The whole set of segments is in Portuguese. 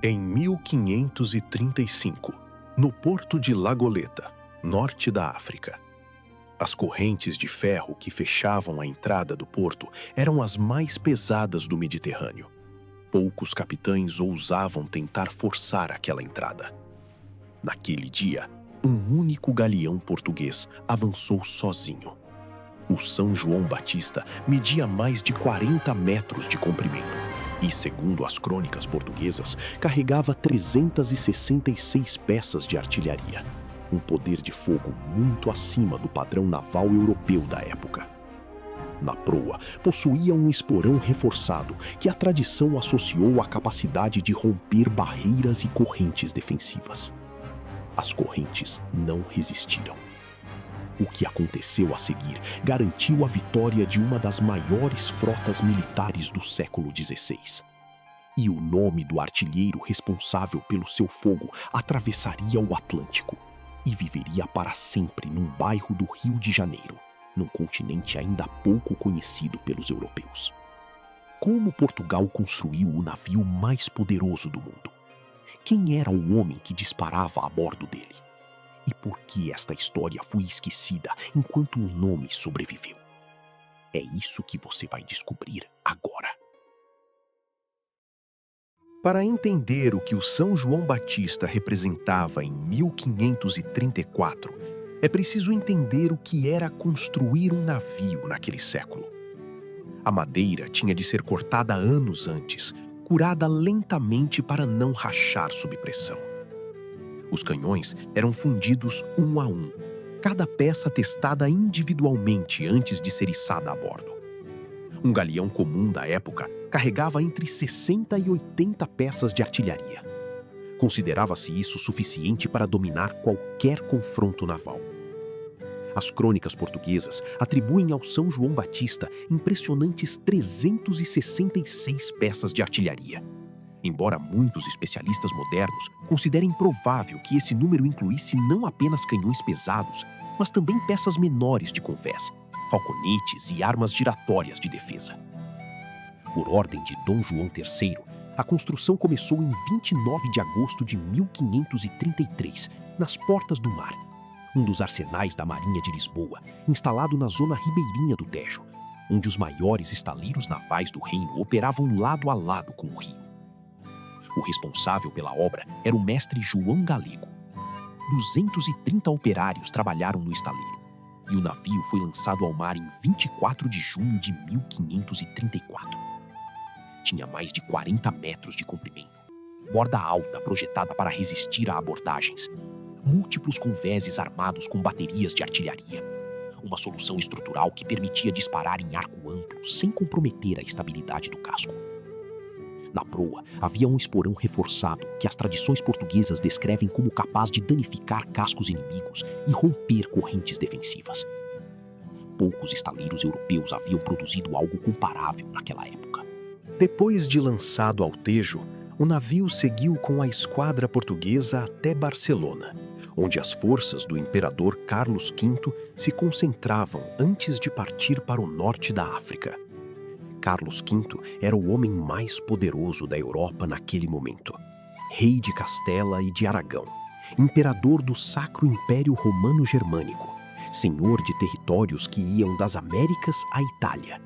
Em 1535, no porto de Lagoleta, norte da África, as correntes de ferro que fechavam a entrada do porto eram as mais pesadas do Mediterrâneo. Poucos capitães ousavam tentar forçar aquela entrada. Naquele dia, um único galeão português avançou sozinho. O São João Batista media mais de 40 metros de comprimento e, segundo as crônicas portuguesas, carregava 366 peças de artilharia, um poder de fogo muito acima do padrão naval europeu da época. Na proa, possuía um esporão reforçado que a tradição associou à capacidade de romper barreiras e correntes defensivas. As correntes não resistiram. O que aconteceu a seguir garantiu a vitória de uma das maiores frotas militares do século XVI. E o nome do artilheiro responsável pelo seu fogo atravessaria o Atlântico e viveria para sempre num bairro do Rio de Janeiro, num continente ainda pouco conhecido pelos europeus. Como Portugal construiu o navio mais poderoso do mundo? Quem era o homem que disparava a bordo dele? E por que esta história foi esquecida enquanto o nome sobreviveu? É isso que você vai descobrir agora. Para entender o que o São João Batista representava em 1534, é preciso entender o que era construir um navio naquele século. A madeira tinha de ser cortada anos antes, curada lentamente para não rachar sob pressão. Os canhões eram fundidos um a um, cada peça testada individualmente antes de ser içada a bordo. Um galeão comum da época carregava entre 60 e 80 peças de artilharia. Considerava-se isso suficiente para dominar qualquer confronto naval. As crônicas portuguesas atribuem ao São João Batista impressionantes 366 peças de artilharia. Embora muitos especialistas modernos considerem provável que esse número incluísse não apenas canhões pesados, mas também peças menores de convés, falconetes e armas giratórias de defesa. Por ordem de Dom João III, a construção começou em 29 de agosto de 1533, nas Portas do Mar, um dos arsenais da Marinha de Lisboa, instalado na zona ribeirinha do Tejo, onde os maiores estaleiros navais do reino operavam lado a lado com o rio. O responsável pela obra era o mestre João Galego. 230 operários trabalharam no estaleiro, e o navio foi lançado ao mar em 24 de junho de 1534. Tinha mais de 40 metros de comprimento, borda alta projetada para resistir a abordagens, múltiplos convéses armados com baterias de artilharia, uma solução estrutural que permitia disparar em arco amplo sem comprometer a estabilidade do casco. Na proa, havia um esporão reforçado que as tradições portuguesas descrevem como capaz de danificar cascos inimigos e romper correntes defensivas. Poucos estaleiros europeus haviam produzido algo comparável naquela época. Depois de lançado ao Tejo, o navio seguiu com a esquadra portuguesa até Barcelona, onde as forças do imperador Carlos V se concentravam antes de partir para o norte da África. Carlos V era o homem mais poderoso da Europa naquele momento. Rei de Castela e de Aragão, imperador do Sacro Império Romano Germânico, senhor de territórios que iam das Américas à Itália,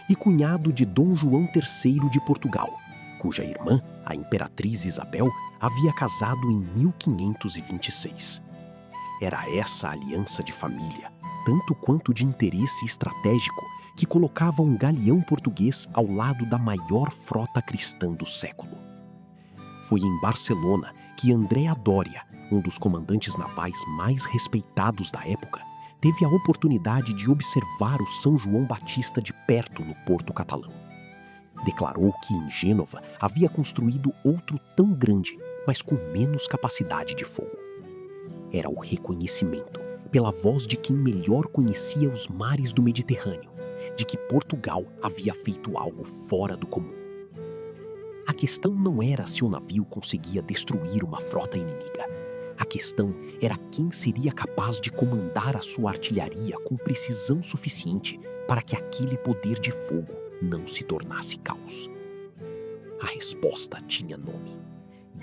e cunhado de Dom João III de Portugal, cuja irmã, a Imperatriz Isabel, havia casado em 1526. Era essa aliança de família, tanto quanto de interesse estratégico, que colocava um galeão português ao lado da maior frota cristã do século. Foi em Barcelona que André Doria, um dos comandantes navais mais respeitados da época, teve a oportunidade de observar o São João Batista de perto no porto catalão. Declarou que em Gênova havia construído outro tão grande, mas com menos capacidade de fogo. Era o reconhecimento, pela voz de quem melhor conhecia os mares do Mediterrâneo, de que Portugal havia feito algo fora do comum. A questão não era se o navio conseguia destruir uma frota inimiga. A questão era quem seria capaz de comandar a sua artilharia com precisão suficiente para que aquele poder de fogo não se tornasse caos. A resposta tinha nome,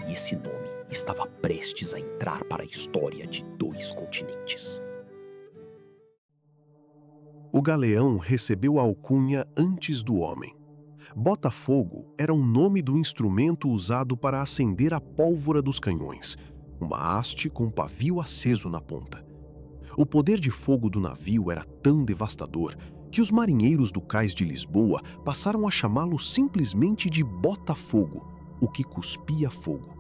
e esse nome estava prestes a entrar para a história de 2 continentes. O galeão recebeu a alcunha antes do homem. Botafogo era o nome do instrumento usado para acender a pólvora dos canhões, uma haste com pavio aceso na ponta. O poder de fogo do navio era tão devastador que os marinheiros do cais de Lisboa passaram a chamá-lo simplesmente de Botafogo, o que cuspia fogo.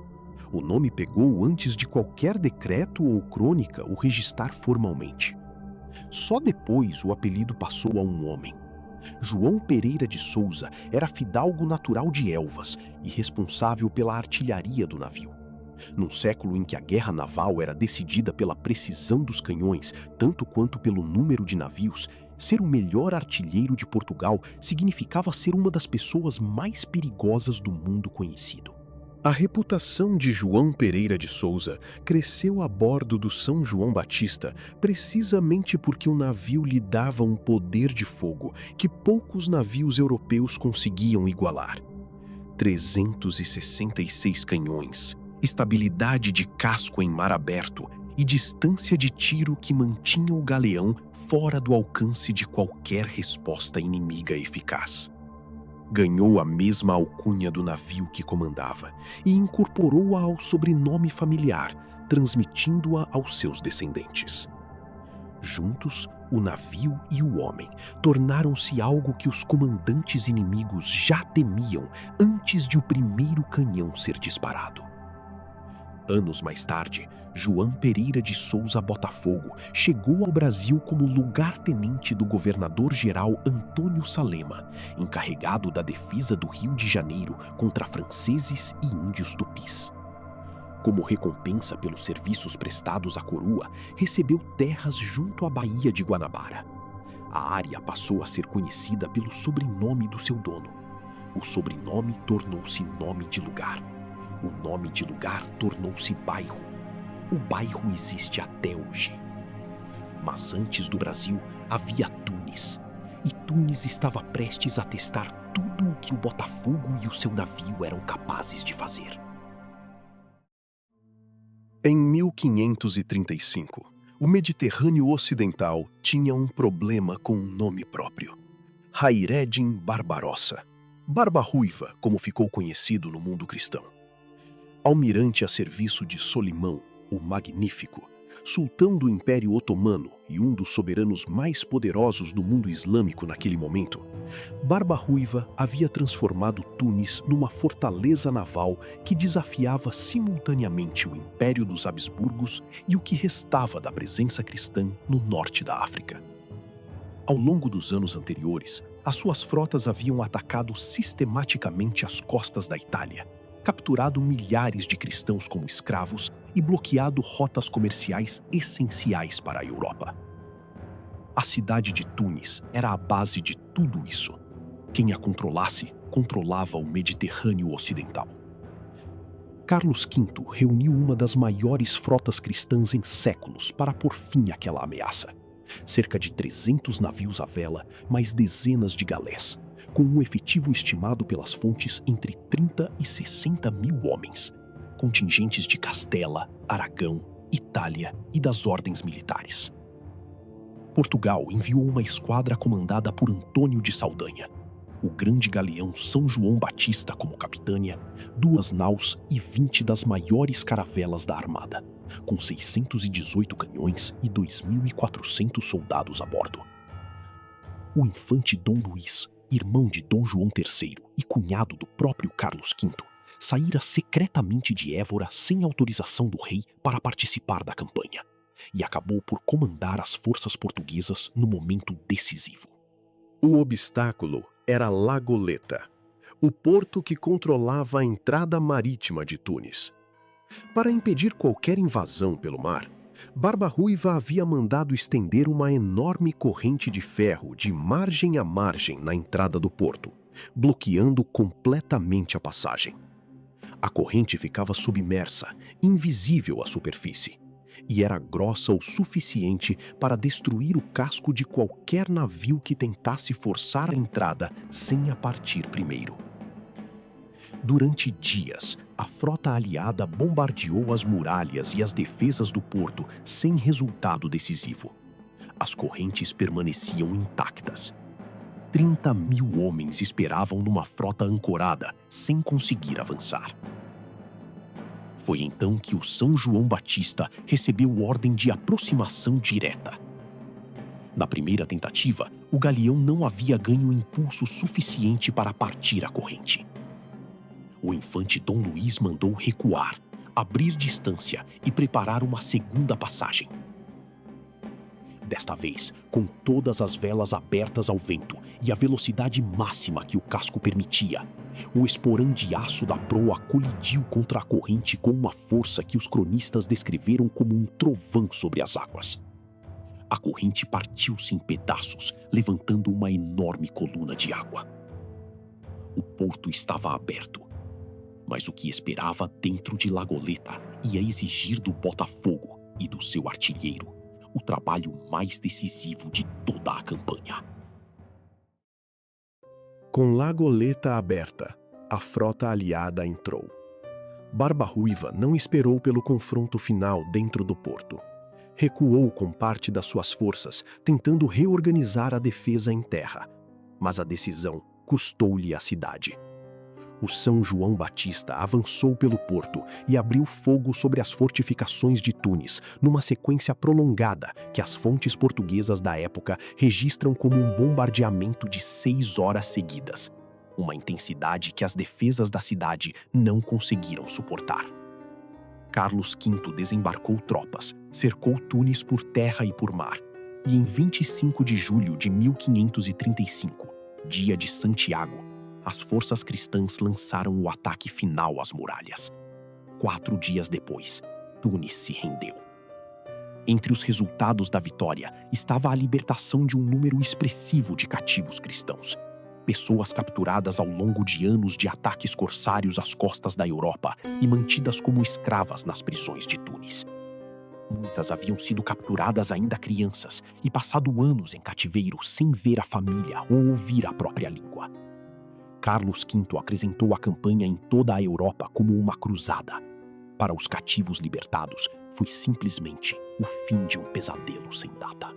O nome pegou antes de qualquer decreto ou crônica o registrar formalmente. Só depois o apelido passou a um homem. João Pereira de Souza era fidalgo natural de Elvas e responsável pela artilharia do navio. Num século em que a guerra naval era decidida pela precisão dos canhões, tanto quanto pelo número de navios, ser o melhor artilheiro de Portugal significava ser uma das pessoas mais perigosas do mundo conhecido. A reputação de João Pereira de Souza cresceu a bordo do São João Batista precisamente porque o navio lhe dava um poder de fogo que poucos navios europeus conseguiam igualar. 366 canhões, estabilidade de casco em mar aberto e distância de tiro que mantinha o galeão fora do alcance de qualquer resposta inimiga eficaz. Ganhou a mesma alcunha do navio que comandava e incorporou-a ao sobrenome familiar, transmitindo-a aos seus descendentes. Juntos, o navio e o homem tornaram-se algo que os comandantes inimigos já temiam antes de o primeiro canhão ser disparado. Anos mais tarde, João Pereira de Souza Botafogo chegou ao Brasil como lugar-tenente do governador-geral Antônio Salema, encarregado da defesa do Rio de Janeiro contra franceses e índios tupis. Como recompensa pelos serviços prestados à coroa, recebeu terras junto à Baía de Guanabara. A área passou a ser conhecida pelo sobrenome do seu dono. O sobrenome tornou-se nome de lugar. O nome de lugar tornou-se bairro. O bairro existe até hoje. Mas antes do Brasil, havia Tunis. E Tunis estava prestes a testar tudo o que o Botafogo e o seu navio eram capazes de fazer. Em 1535, o Mediterrâneo Ocidental tinha um problema com um nome próprio. Hayreddin Barbarossa, Barba Ruiva, como ficou conhecido no mundo cristão. Almirante a serviço de Solimão, o Magnífico, sultão do Império Otomano e um dos soberanos mais poderosos do mundo islâmico naquele momento, Barba Ruiva havia transformado Tunis numa fortaleza naval que desafiava simultaneamente o Império dos Habsburgos e o que restava da presença cristã no norte da África. Ao longo dos anos anteriores, as suas frotas haviam atacado sistematicamente as costas da Itália, capturado milhares de cristãos como escravos e bloqueado rotas comerciais essenciais para a Europa. A cidade de Tunis era a base de tudo isso. Quem a controlasse, controlava o Mediterrâneo Ocidental. Carlos V reuniu uma das maiores frotas cristãs em séculos para pôr fim àquela ameaça. Cerca de 300 navios à vela, mais dezenas de galés, com um efetivo estimado pelas fontes entre 30 e 60 mil homens, contingentes de Castela, Aragão, Itália e das ordens militares. Portugal enviou uma esquadra comandada por Antônio de Saldanha, o grande galeão São João Batista como capitânia, 2 naus e 20 das maiores caravelas da armada, com 618 canhões e 2.400 soldados a bordo. O infante Dom Luís, irmão de Dom João III e cunhado do próprio Carlos V, saíra secretamente de Évora sem autorização do rei para participar da campanha, e acabou por comandar as forças portuguesas no momento decisivo. O obstáculo era La Goleta, o porto que controlava a entrada marítima de Tunis. Para impedir qualquer invasão pelo mar, Barba Ruiva havia mandado estender uma enorme corrente de ferro de margem a margem na entrada do porto, bloqueando completamente a passagem. A corrente ficava submersa, invisível à superfície, e era grossa o suficiente para destruir o casco de qualquer navio que tentasse forçar a entrada sem a partir primeiro. Durante dias, A frota aliada bombardeou as muralhas e as defesas do porto sem resultado decisivo. As correntes permaneciam intactas. 30.000 homens esperavam numa frota ancorada, sem conseguir avançar. Foi então que o São João Batista recebeu ordem de aproximação direta. Na primeira tentativa, o galeão não havia ganho impulso suficiente para partir a corrente. O infante Dom Luís mandou recuar, abrir distância e preparar uma segunda passagem. Desta vez, com todas as velas abertas ao vento e a velocidade máxima que o casco permitia, o esporão de aço da proa colidiu contra a corrente com uma força que os cronistas descreveram como um trovão sobre as águas. A corrente partiu-se em pedaços, levantando uma enorme coluna de água. O porto estava aberto, mas o que esperava dentro de La Goleta ia exigir do Botafogo e do seu artilheiro o trabalho mais decisivo de toda a campanha. Com La Goleta aberta, a frota aliada entrou. Barba Ruiva não esperou pelo confronto final dentro do porto. Recuou com parte das suas forças, tentando reorganizar a defesa em terra. Mas a decisão custou-lhe a cidade. O São João Batista avançou pelo porto e abriu fogo sobre as fortificações de Tunis, numa sequência prolongada que as fontes portuguesas da época registram como um bombardeamento de 6 horas seguidas, uma intensidade que as defesas da cidade não conseguiram suportar. Carlos V desembarcou tropas, cercou Tunis por terra e por mar, e em 25 de julho de 1535, dia de Santiago, as forças cristãs lançaram o ataque final às muralhas. 4 dias depois, Tunis se rendeu. Entre os resultados da vitória estava a libertação de um número expressivo de cativos cristãos, pessoas capturadas ao longo de anos de ataques corsários às costas da Europa e mantidas como escravas nas prisões de Tunis. Muitas haviam sido capturadas ainda crianças e passado anos em cativeiro sem ver a família ou ouvir a própria língua. Carlos V acrescentou a campanha em toda a Europa como uma cruzada. Para os cativos libertados, foi simplesmente o fim de um pesadelo sem data.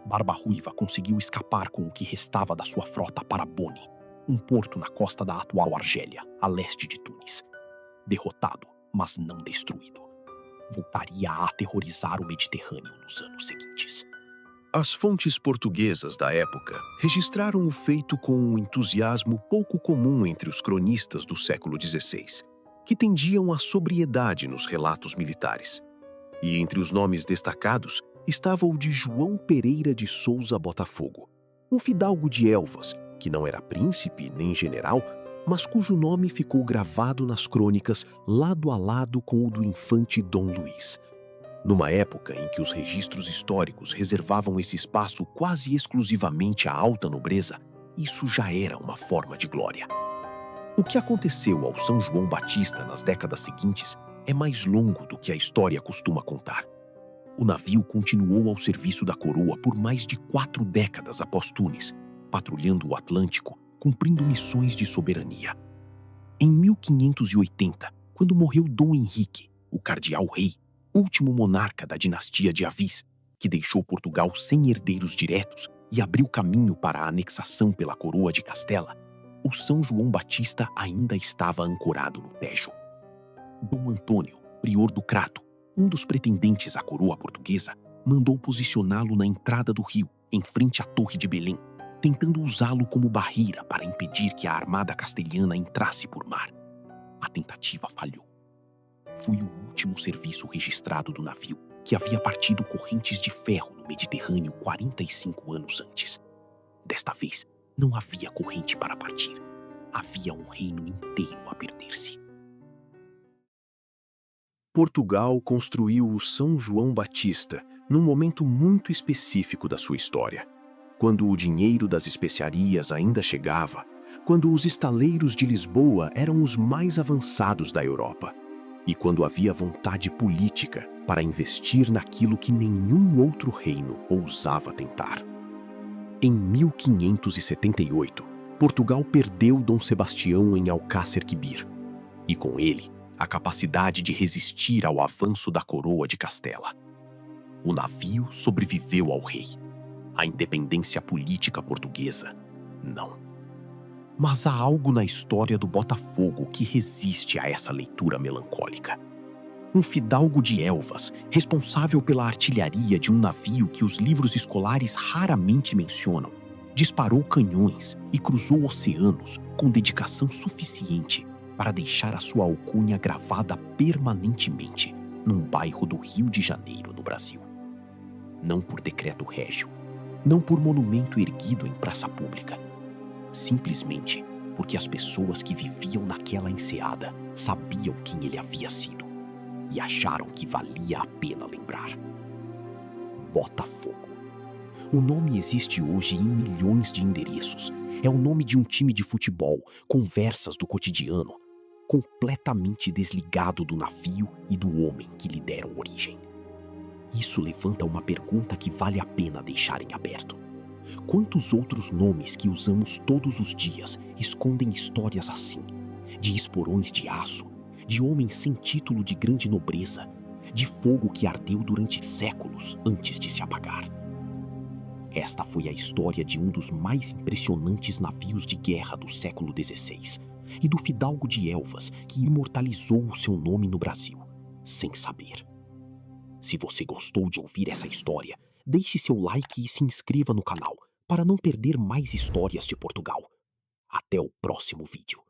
Barba Ruiva conseguiu escapar com o que restava da sua frota para Boni, um porto na costa da atual Argélia, a leste de Tunis. Derrotado, mas não destruído, voltaria a aterrorizar o Mediterrâneo nos anos seguintes. As fontes portuguesas da época registraram o feito com um entusiasmo pouco comum entre os cronistas do século XVI, que tendiam à sobriedade nos relatos militares. E entre os nomes destacados estava o de João Pereira de Souza Botafogo, um fidalgo de Elvas, que não era príncipe nem general, mas cujo nome ficou gravado nas crônicas lado a lado com o do infante Dom Luís. Numa época em que os registros históricos reservavam esse espaço quase exclusivamente à alta nobreza, isso já era uma forma de glória. O que aconteceu ao São João Batista nas décadas seguintes é mais longo do que a história costuma contar. O navio continuou ao serviço da coroa por mais de 4 décadas após Tunis, patrulhando o Atlântico, cumprindo missões de soberania. Em 1580, quando morreu Dom Henrique, o cardeal-rei, último monarca da dinastia de Avis, que deixou Portugal sem herdeiros diretos e abriu caminho para a anexação pela coroa de Castela, o São João Batista ainda estava ancorado no Tejo. Dom Antônio, prior do Crato, um dos pretendentes à coroa portuguesa, mandou posicioná-lo na entrada do rio, em frente à Torre de Belém, tentando usá-lo como barreira para impedir que a armada castelhana entrasse por mar. A tentativa falhou. Foi o último serviço registrado do navio, que havia partido correntes de ferro no Mediterrâneo 45 anos antes. Desta vez, não havia corrente para partir. Havia um reino inteiro a perder-se. Portugal construiu o São João Batista num momento muito específico da sua história, quando o dinheiro das especiarias ainda chegava, quando os estaleiros de Lisboa eram os mais avançados da Europa e quando havia vontade política para investir naquilo que nenhum outro reino ousava tentar. Em 1578, Portugal perdeu Dom Sebastião em Alcácer Quibir. e com ele, a capacidade de resistir ao avanço da coroa de Castela. O navio sobreviveu ao rei. A independência política portuguesa, não. Mas há algo na história do Botafogo que resiste a essa leitura melancólica. Um fidalgo de Elvas, responsável pela artilharia de um navio que os livros escolares raramente mencionam, disparou canhões e cruzou oceanos com dedicação suficiente para deixar a sua alcunha gravada permanentemente num bairro do Rio de Janeiro, no Brasil. Não por decreto régio, não por monumento erguido em praça pública, simplesmente porque as pessoas que viviam naquela enseada sabiam quem ele havia sido e acharam que valia a pena lembrar. Botafogo. O nome existe hoje em milhões de endereços. É o nome de um time de futebol, conversas do cotidiano, completamente desligado do navio e do homem que lhe deram origem. Isso levanta uma pergunta que vale a pena deixar em aberto. Quantos outros nomes que usamos todos os dias escondem histórias assim, de esporões de aço, de homens sem título de grande nobreza, de fogo que ardeu durante séculos antes de se apagar? Esta foi a história de um dos mais impressionantes navios de guerra do século XVI e do fidalgo de Elvas que imortalizou o seu nome no Brasil, sem saber. Se você gostou de ouvir essa história, deixe seu like e se inscreva no canal para não perder mais histórias de Portugal. Até o próximo vídeo.